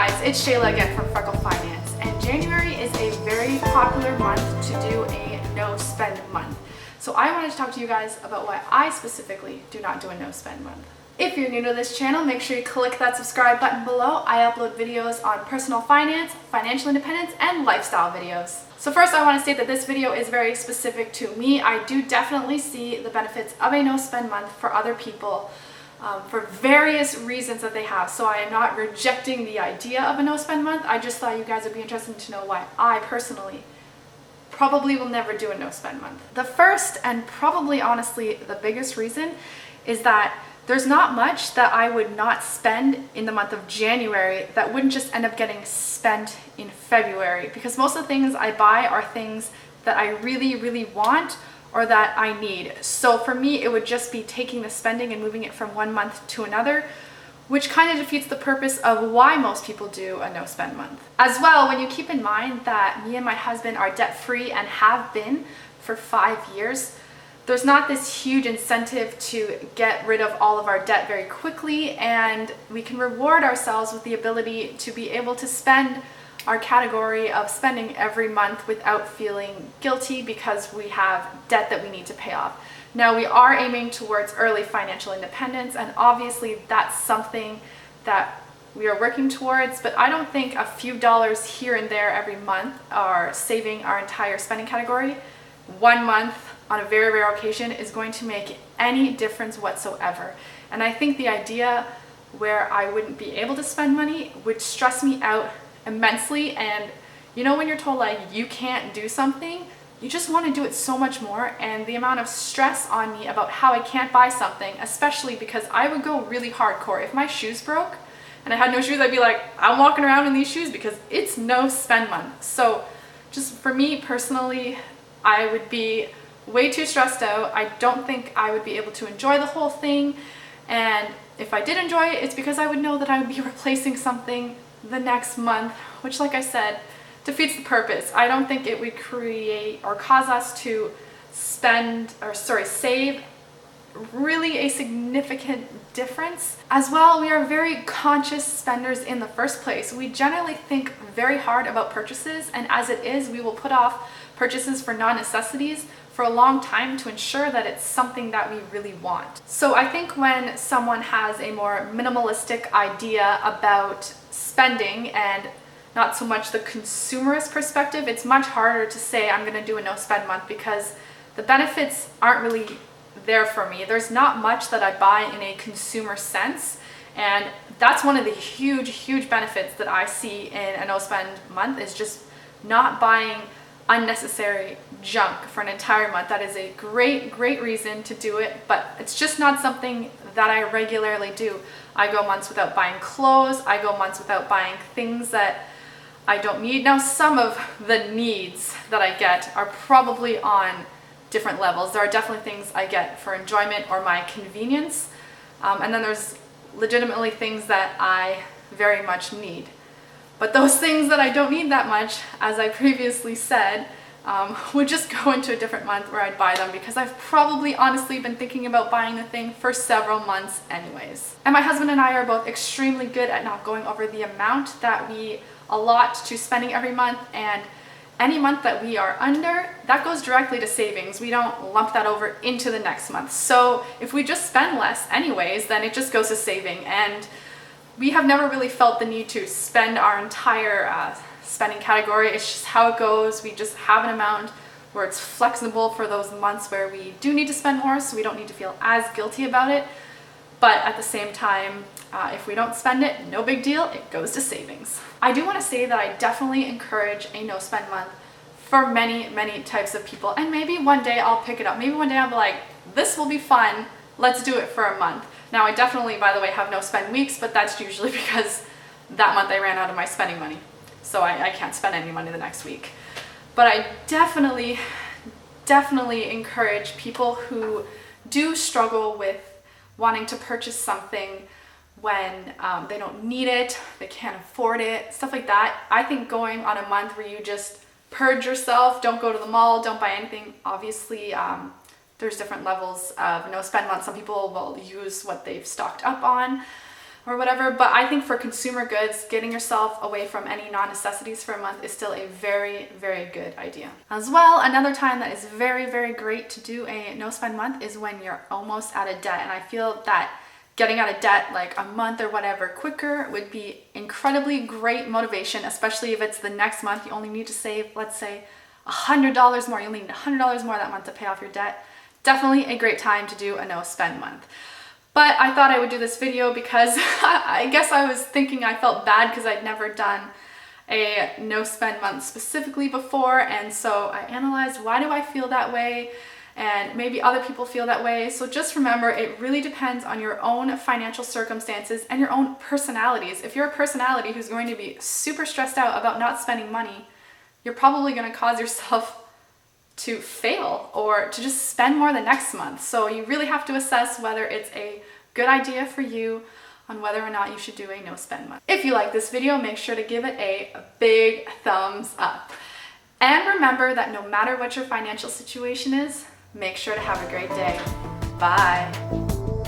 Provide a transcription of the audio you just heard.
guys, it's Shayla again from Freckle Finance, and January is a very popular month to do a no spend month. So I wanted to talk to you guys about why I specifically do not do a no spend month. If you're new to this channel, make sure you click that subscribe button below. I upload videos on personal finance, financial independence, and lifestyle videos. So first I want to state that this video is very specific to me. I do definitely see the benefits of a no spend month for other people. For various reasons that they have. So I am not rejecting the idea of a no spend month. I just thought you guys would be interested to know why I personally probably will never do a no spend month. The first and probably honestly the biggest reason is that there's not much that I would not spend in the month of January that wouldn't just end up getting spent in February, because most of the things I buy are things that I really want or that I need. So for me, it would just be taking the spending and moving it from one month to another, which kind of defeats the purpose of why most people do a no spend month. As well, when you keep in mind that me and my husband are debt free and have been for 5 years, there's not this huge incentive to get rid of all of our debt very quickly, and we can reward ourselves with the ability to be able to spend our category of spending every month without feeling guilty because we have debt that we need to pay off. Now, we are aiming towards early financial independence, and obviously that's something that we are working towards, but I don't think a few dollars here and there every month are saving our entire spending category. 1 month on a very rare occasion is going to make any difference whatsoever. And I think the idea where I wouldn't be able to spend money would stress me out immensely. And you know, when you're told like you can't do something, you just want to do it so much more, and the amount of stress on me about how I can't buy something, especially because I would go really hardcore. If my shoes broke and I had no shoes, I'd be like, I'm walking around in these shoes because it's no spend month. So just for me personally, I would be way too stressed out. I don't think I would be able to enjoy the whole thing, and if I did enjoy it, it's because I would know that I would be replacing something the next month, which, like I said, defeats the purpose. I don't think it would create or cause us to save really a significant difference. As well, we are very conscious spenders in the first place. We generally think very hard about purchases, and as it is, we will put off purchases for non-necessities for a long time to ensure that it's something that we really want. So I think when someone has a more minimalistic idea about spending and not so much the consumerist perspective, it's much harder to say I'm going to do a no spend month because the benefits aren't really there for me. There's not much that I buy in a consumer sense, and that's one of the huge benefits that I see in a no spend month, is just not buying unnecessary junk for an entire month. That is a great reason to do it, but it's just not something that I regularly do. I go months without buying clothes. I go months without buying things that I don't need. Now, some of the needs that I get are probably on different levels. There are definitely things I get for enjoyment or my convenience, and then there's legitimately things that I very much need. But those things that I don't need that much, as I previously said, would just go into a different month where I'd buy them, because I've probably honestly been thinking about buying the thing for several months anyways. And my husband and I are both extremely good at not going over the amount that we allot to spending every month, and any month that we are under, that goes directly to savings. We don't lump that over into the next month. So if we just spend less anyways, then it just goes to saving. And we have never really felt the need to spend our entire spending category. It's just how it goes. We just have an amount where it's flexible for those months where we do need to spend more, so we don't need to feel as guilty about it. But at the same time, if we don't spend it, no big deal, it goes to savings. I do want to say that I definitely encourage a no spend month for many types of people, and maybe one day I'll pick it up. Maybe one day I'll be like, this will be fun, let's do it for a month. Now, I definitely, by the way, have no spend weeks, but that's usually because that month I ran out of my spending money, so I can't spend any money the next week. But I definitely encourage people who do struggle with wanting to purchase something when they don't need it, they can't afford it, stuff like that. I think going on a month where you just purge yourself, don't go to the mall, don't buy anything. Obviously, there's different levels of no spend month. Some people will use what they've stocked up on. or whatever. But I think for consumer goods, getting yourself away from any non-necessities for a month is still a very, very good idea. As well, another time that is very, very great to do a no spend month is when you're almost out of debt. And I feel that getting out of debt like a month or whatever quicker would be incredibly great motivation, especially if it's the next month. You only need to save, let's say, $100 more. You only need $100 more that month to pay off your debt. Definitely a great time to do a no spend month. But I thought I would do this video because I guess I was thinking I felt bad because I'd never done a no spend month specifically before. And so I analyzed, why do I feel that way? And maybe other people feel that way. So just remember, it really depends on your own financial circumstances and your own personalities. If you're a personality who's going to be super stressed out about not spending money, you're probably going to cause yourself to fail or to just spend more the next month. So you really have to assess whether it's a good idea for you on whether or not you should do a no spend month. If you like this video, make sure to give it a big thumbs up. And remember that no matter what your financial situation is, make sure to have a great day. Bye.